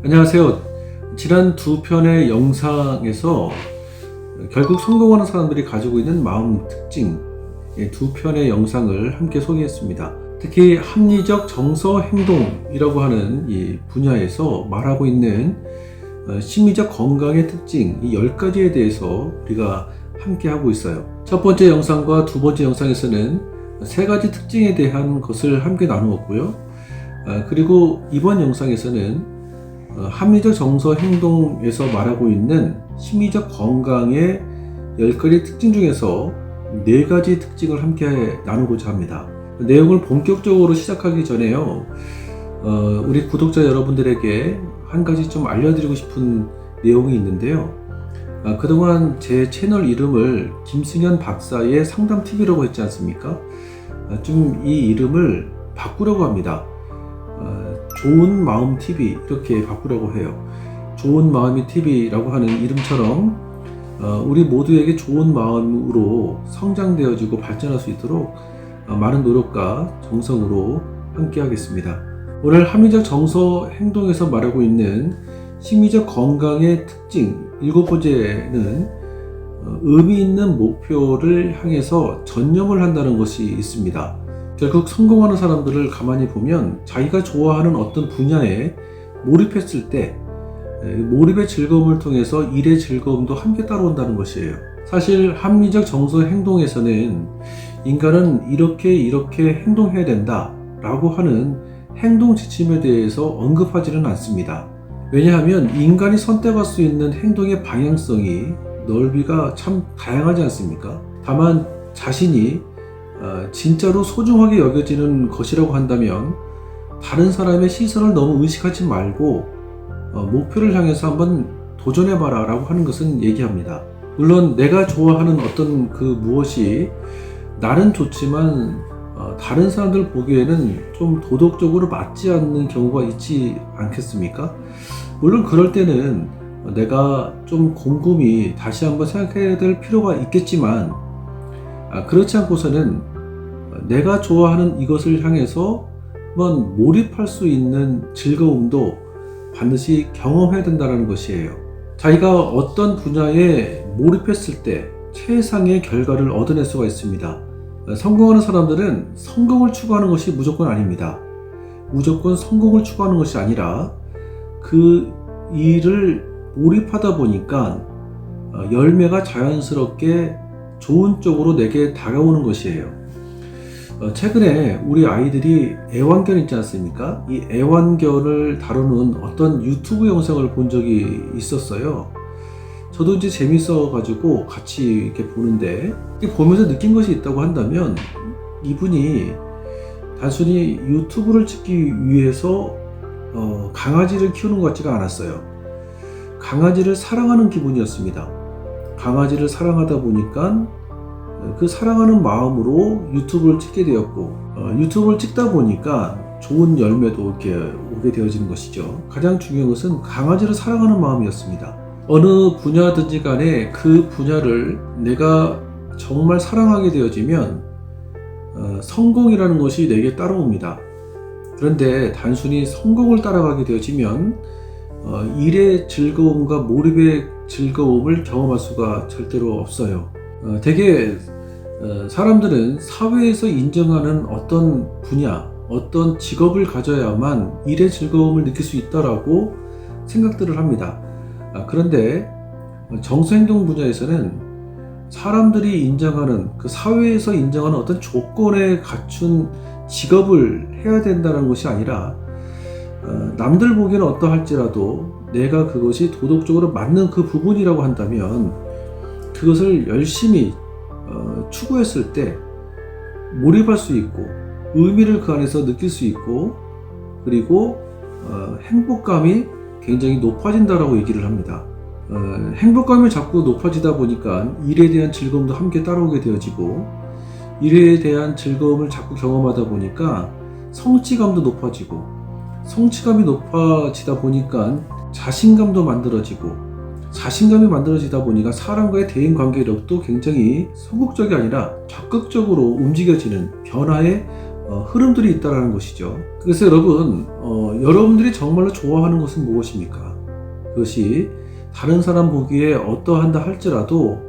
안녕하세요. 지난 두 편의 영상에서 결국 성공하는 사람들이 가지고 있는 마음 특징 두 편의 영상을 함께 소개했습니다. 특히 합리적 정서 행동이라고 하는 이 분야에서 말하고 있는 심리적 건강의 특징 이 10가지에 대해서 우리가 함께 하고 있어요. 첫 번째 영상과 두 번째 영상에서는 세 가지 특징에 대한 것을 함께 나누었고요. 그리고 이번 영상에서는 합리적 정서 행동에서 말하고 있는 심리적 건강의 10가지 특징 중에서 4가지 특징을 함께 나누고자 합니다. 내용을 본격적으로 시작하기 전에요. 우리 구독자 여러분들에게 한 가지 좀 알려드리고 싶은 내용이 있는데요. 그동안 제 채널 이름을 김승현 박사의 상담TV라고 했지 않습니까? 좀 이 이름을 바꾸려고 합니다. 좋은 마음 TV 이렇게 바꾸려고 해요. 좋은 마음이 TV라고 하는 이름처럼 우리 모두에게 좋은 마음으로 성장되어지고 발전할 수 있도록 많은 노력과 정성으로 함께 하겠습니다. 오늘 합리적 정서 행동에서 말하고 있는 심리적 건강의 특징 7번째는 의미 있는 목표를 향해서 전념을 한다는 것이 있습니다. 결국 성공하는 사람들을 가만히 보면 자기가 좋아하는 어떤 분야에 몰입했을 때 몰입의 즐거움을 통해서 일의 즐거움도 함께 따라온다는 것이에요. 사실 합리적 정서 행동에서는 인간은 이렇게 행동해야 된다 라고 하는 행동 지침에 대해서 언급하지는 않습니다. 왜냐하면 인간이 선택할 수 있는 행동의 방향성이 넓이가 참 다양하지 않습니까? 다만 자신이 진짜로 소중하게 여겨지는 것이라고 한다면 다른 사람의 시선을 너무 의식하지 말고 목표를 향해서 한번 도전해봐라 라고 하는 것은 얘기합니다. 물론 내가 좋아하는 어떤 그 무엇이 나는 좋지만 다른 사람들 보기에는 좀 도덕적으로 맞지 않는 경우가 있지 않겠습니까? 물론 그럴 때는 내가 좀 곰곰이 다시 한번 생각해야 될 필요가 있겠지만 그렇지 않고서는 내가 좋아하는 이것을 향해서 한번 몰입할 수 있는 즐거움도 반드시 경험해야 된다는 것이에요. 자기가 어떤 분야에 몰입했을 때 최상의 결과를 얻어낼 수가 있습니다. 성공하는 사람들은 성공을 추구하는 것이 무조건 아닙니다. 무조건 성공을 추구하는 것이 아니라 그 일을 몰입하다 보니까 열매가 자연스럽게 좋은 쪽으로 내게 다가오는 것이에요. 최근에 우리 아이들이 애완견 있지 않습니까? 이 애완견을 다루는 어떤 유튜브 영상을 본 적이 있었어요. 저도 이제 재밌어 가지고 같이 이렇게 보는데 보면서 느낀 것이 있다고 한다면 이분이 단순히 유튜브를 찍기 위해서 강아지를 키우는 것 같지가 않았어요. 강아지를 사랑하는 기분이었습니다. 강아지를 사랑하다 보니까 그 사랑하는 마음으로 유튜브를 찍게 되었고 유튜브를 찍다 보니까 좋은 열매도 이렇게 오게 되어지는 것이죠. 가장 중요한 것은 강아지를 사랑하는 마음이었습니다. 어느 분야든지 간에 그 분야를 내가 정말 사랑하게 되어지면 성공이라는 것이 내게 따라옵니다. 그런데 단순히 성공을 따라가게 되어지면 일의 즐거움과 몰입의 즐거움을 경험할 수가 절대로 없어요. 되게 사람들은 사회에서 인정하는 어떤 분야, 어떤 직업을 가져야만 일의 즐거움을 느낄 수 있다라고 생각들을 합니다. 그런데 정서행동 분야에서는 사람들이 인정하는 그 사회에서 인정하는 어떤 조건에 갖춘 직업을 해야 된다는 것이 아니라 남들 보기에는 어떠할지라도 내가 그것이 도덕적으로 맞는 그 부분이라고 한다면 그것을 열심히 추구했을 때 몰입할 수 있고 의미를 그 안에서 느낄 수 있고 그리고 행복감이 굉장히 높아진다라고 얘기를 합니다. 행복감이 자꾸 높아지다 보니까 일에 대한 즐거움도 함께 따라오게 되어지고 일에 대한 즐거움을 자꾸 경험하다 보니까 성취감도 높아지고 성취감이 높아지다 보니까 자신감도 만들어지고 자신감이 만들어지다 보니까 사람과의 대인관계력도 굉장히 소극적이 아니라 적극적으로 움직여지는 변화의 흐름들이 있다는 것이죠. 그래서 여러분, 여러분들이 정말로 좋아하는 것은 무엇입니까? 그것이 다른 사람 보기에 어떠한다 할지라도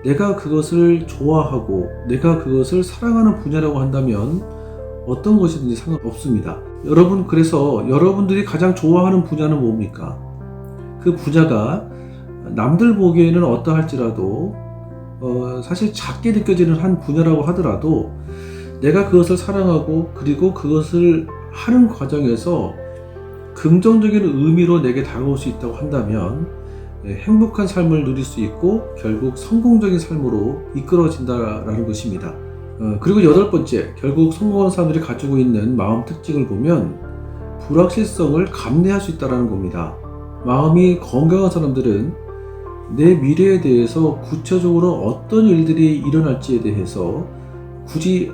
내가 그것을 좋아하고 내가 그것을 사랑하는 분야라고 한다면 어떤 것이든지 상관없습니다. 여러분, 그래서 여러분들이 가장 좋아하는 분야는 뭡니까? 그 분야가 남들 보기에는 어떠할지라도 사실 작게 느껴지는 한 분야라고 하더라도 내가 그것을 사랑하고 그리고 그것을 하는 과정에서 긍정적인 의미로 내게 다가올 수 있다고 한다면 행복한 삶을 누릴 수 있고 결국 성공적인 삶으로 이끌어진다라는 것입니다. 그리고 8번째, 결국 성공하는 사람들이 가지고 있는 마음 특징을 보면 불확실성을 감내할 수 있다는 겁니다. 마음이 건강한 사람들은 내 미래에 대해서 구체적으로 어떤 일들이 일어날지에 대해서 굳이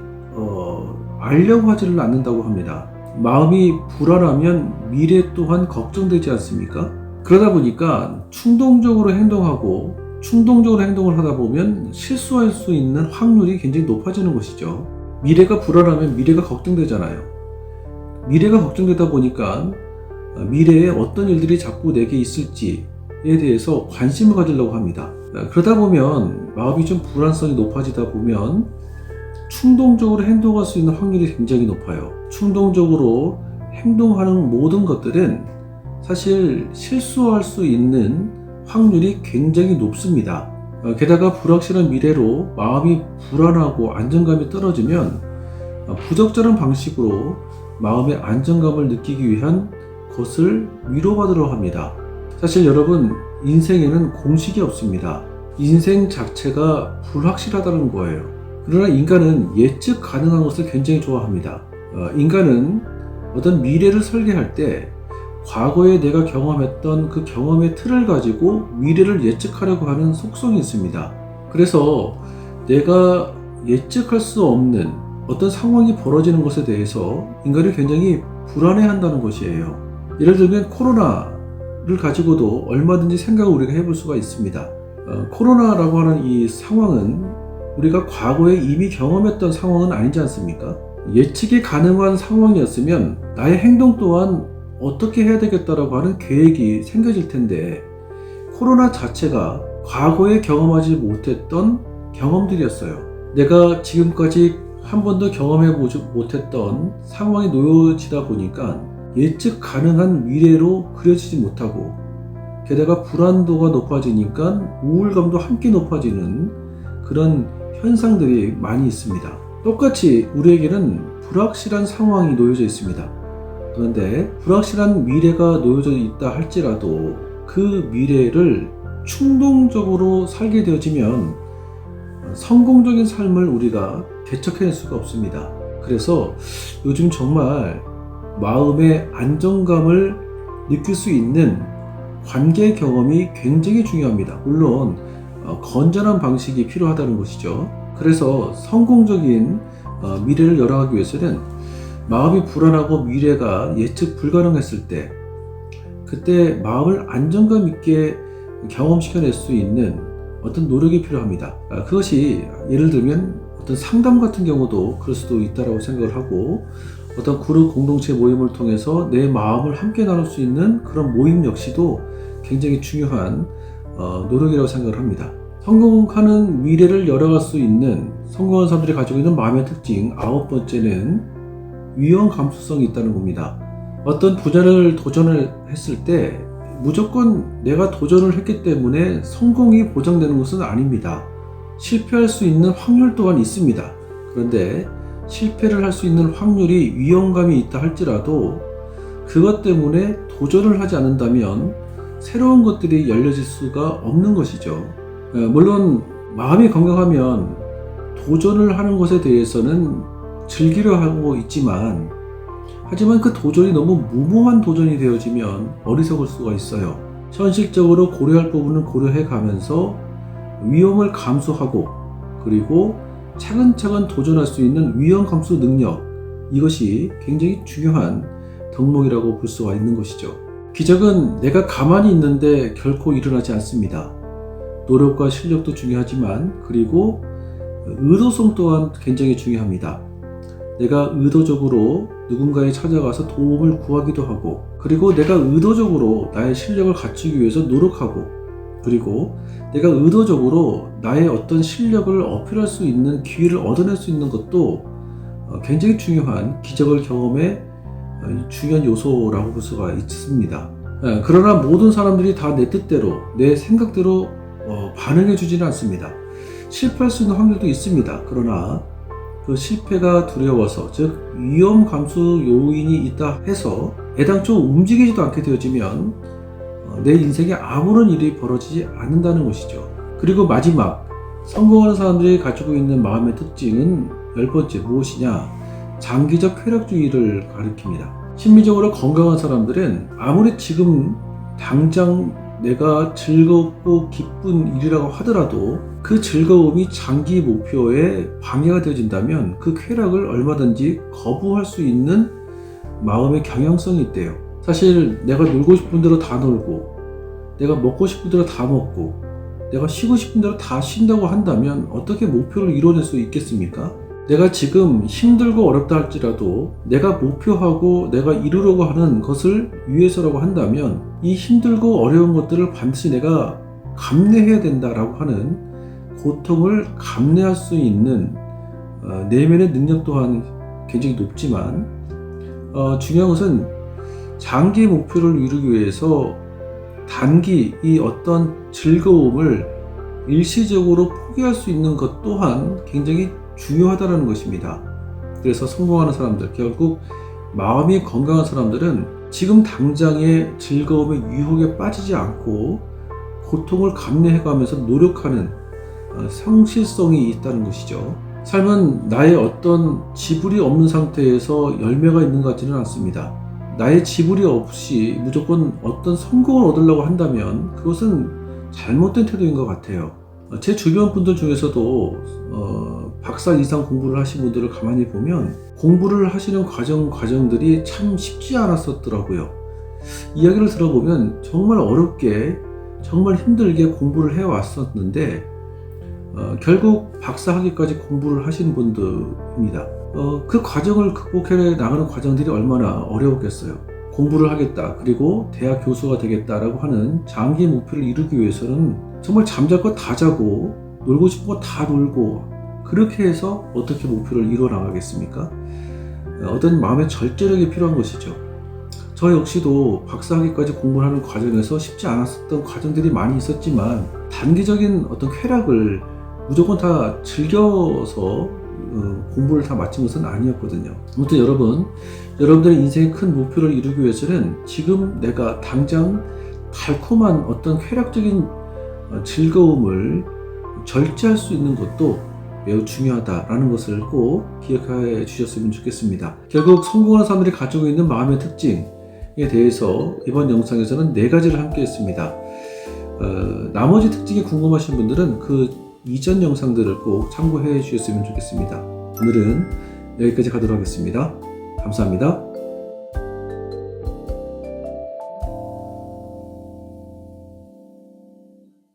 알려고 하지를 않는다고 합니다. 마음이 불안하면 미래 또한 걱정되지 않습니까? 그러다 보니까 충동적으로 행동을 하다 보면 실수할 수 있는 확률이 굉장히 높아지는 것이죠. 미래가 불안하면 미래가 걱정되잖아요. 미래가 걱정되다 보니까 미래에 어떤 일들이 자꾸 내게 있을지에 대해서 관심을 가지려고 합니다. 그러다 보면 마음이 좀 불안성이 높아지다 보면 충동적으로 행동할 수 있는 확률이 굉장히 높아요. 충동적으로 행동하는 모든 것들은 사실 실수할 수 있는 확률이 굉장히 높습니다. 게다가 불확실한 미래로 마음이 불안하고 안정감이 떨어지면 부적절한 방식으로 마음의 안정감을 느끼기 위한 것을 위로받으려 합니다. 사실 여러분, 인생에는 공식이 없습니다. 인생 자체가 불확실하다는 거예요. 그러나 인간은 예측 가능한 것을 굉장히 좋아합니다. 인간은 어떤 미래를 설계할 때 과거에 내가 경험했던 그 경험의 틀을 가지고 미래를 예측하려고 하는 속성이 있습니다. 그래서 내가 예측할 수 없는 어떤 상황이 벌어지는 것에 대해서 인간이 굉장히 불안해한다는 것이에요. 예를 들면 코로나를 가지고도 얼마든지 생각을 우리가 해볼 수가 있습니다. 코로나라고 하는 이 상황은 우리가 과거에 이미 경험했던 상황은 아니지 않습니까? 예측이 가능한 상황이었으면 나의 행동 또한 어떻게 해야 되겠다라고 하는 계획이 생겨질 텐데 코로나 자체가 과거에 경험하지 못했던 경험들이었어요. 내가 지금까지 한 번도 경험해보지 못했던 상황이 놓여지다 보니까 예측 가능한 미래로 그려지지 못하고 게다가 불안도가 높아지니까 우울감도 함께 높아지는 그런 현상들이 많이 있습니다. 똑같이 우리에게는 불확실한 상황이 놓여져 있습니다. 그런데 불확실한 미래가 놓여져 있다 할지라도 그 미래를 충동적으로 살게 되어지면 성공적인 삶을 우리가 개척해낼 수가 없습니다. 그래서 요즘 정말 마음의 안정감을 느낄 수 있는 관계 경험이 굉장히 중요합니다. 물론 건전한 방식이 필요하다는 것이죠. 그래서 성공적인 미래를 열어가기 위해서는 마음이 불안하고 미래가 예측 불가능했을 때 그때 마음을 안정감 있게 경험시켜낼 수 있는 어떤 노력이 필요합니다. 그것이 예를 들면 어떤 상담 같은 경우도 그럴 수도 있다고 생각을 하고 어떤 그룹 공동체 모임을 통해서 내 마음을 함께 나눌 수 있는 그런 모임 역시도 굉장히 중요한 노력이라고 생각을 합니다. 성공하는 미래를 열어갈 수 있는 성공한 사람들이 가지고 있는 마음의 특징 9번째는 위험 감수성이 있다는 겁니다. 어떤 분야를 도전을 했을 때 무조건 내가 도전을 했기 때문에 성공이 보장되는 것은 아닙니다. 실패할 수 있는 확률 또한 있습니다. 그런데 실패를 할 수 있는 확률이 위험감이 있다 할지라도 그것 때문에 도전을 하지 않는다면 새로운 것들이 열려질 수가 없는 것이죠. 물론 마음이 건강하면 도전을 하는 것에 대해서는 즐기려 하고 있지만 하지만 그 도전이 너무 무모한 도전이 되어지면 어리석을 수가 있어요. 현실적으로 고려할 부분은 고려해 가면서 위험을 감수하고 그리고 차근차근 도전할 수 있는 위험 감수 능력, 이것이 굉장히 중요한 덕목이라고 볼 수가 있는 것이죠. 기적은 내가 가만히 있는데 결코 일어나지 않습니다. 노력과 실력도 중요하지만 그리고 의도성 또한 굉장히 중요합니다. 내가 의도적으로 누군가에 찾아가서 도움을 구하기도 하고, 그리고 내가 의도적으로 나의 실력을 갖추기 위해서 노력하고, 그리고 내가 의도적으로 나의 어떤 실력을 어필할 수 있는 기회를 얻어낼 수 있는 것도 굉장히 중요한 기적을 경험의 중요한 요소라고 볼 수가 있습니다. 그러나 모든 사람들이 다 내 뜻대로, 내 생각대로 반응해 주지는 않습니다. 실패할 수 있는 확률도 있습니다. 그러나 그 실패가 두려워서, 즉 위험 감수 요인이 있다 해서 애당초 움직이지도 않게 되어지면 내 인생에 아무런 일이 벌어지지 않는다는 것이죠. 그리고 마지막, 성공하는 사람들이 가지고 있는 마음의 특징은 10번째 무엇이냐? 장기적 쾌락주의를 가리킵니다. 심리적으로 건강한 사람들은 아무리 지금 당장 내가 즐겁고 기쁜 일이라고 하더라도 그 즐거움이 장기 목표에 방해가 되어진다면 그 쾌락을 얼마든지 거부할 수 있는 마음의 경향성이 있대요. 사실 내가 놀고 싶은 대로 다 놀고, 내가 먹고 싶은 대로 다 먹고, 내가 쉬고 싶은 대로 다 쉰다고 한다면 어떻게 목표를 이뤄낼 수 있겠습니까? 내가 지금 힘들고 어렵다 할지라도 내가 목표하고 내가 이루려고 하는 것을 위해서라고 한다면 이 힘들고 어려운 것들을 반드시 내가 감내해야 된다라고 하는 고통을 감내할 수 있는 내면의 능력 또한 굉장히 높지만, 중요한 것은 장기 목표를 이루기 위해서 단기 이 어떤 즐거움을 일시적으로 포기할 수 있는 것 또한 굉장히 중요하다는 것입니다. 그래서 성공하는 사람들, 결국 마음이 건강한 사람들은 지금 당장의 즐거움의 유혹에 빠지지 않고 고통을 감내해가면서 노력하는 성실성이 있다는 것이죠. 삶은 나의 어떤 지불이 없는 상태에서 열매가 있는 것 같지는 않습니다. 나의 지불이 없이 무조건 어떤 성공을 얻으려고 한다면 그것은 잘못된 태도인 것 같아요. 제 주변 분들 중에서도 박사 이상 공부를 하신 분들을 가만히 보면 공부를 하시는 과정들이 참 쉽지 않았었더라고요. 이야기를 들어보면 정말 어렵게, 정말 힘들게 공부를 해왔었는데 결국 박사 학위까지 공부를 하신 분들입니다. 그 과정을 극복해 나가는 과정들이 얼마나 어려웠겠어요. 공부를 하겠다, 그리고 대학 교수가 되겠다라고 하는 장기 목표를 이루기 위해서는 정말 잠잘 거 다 자고 놀고 싶은 거 다 놀고, 그렇게 해서 어떻게 목표를 이루어 나가겠습니까? 어떤 마음의 절제력이 필요한 것이죠. 저 역시도 박사학위까지 공부하는 과정에서 쉽지 않았던 과정들이 많이 있었지만 단기적인 어떤 쾌락을 무조건 다 즐겨서 공부를 다 마친 것은 아니었거든요. 아무튼 여러분들의 인생의 큰 목표를 이루기 위해서는 지금 내가 당장 달콤한 어떤 쾌락적인 즐거움을 절제할 수 있는 것도 매우 중요하다라는 것을 꼭 기억해 주셨으면 좋겠습니다. 결국 성공하는 사람들이 가지고 있는 마음의 특징에 대해서 이번 영상에서는 4가지를 함께 했습니다. 나머지 특징이 궁금하신 분들은 그 이전 영상들을 꼭 참고해 주셨으면 좋겠습니다. 오늘은 여기까지 가도록 하겠습니다. 감사합니다.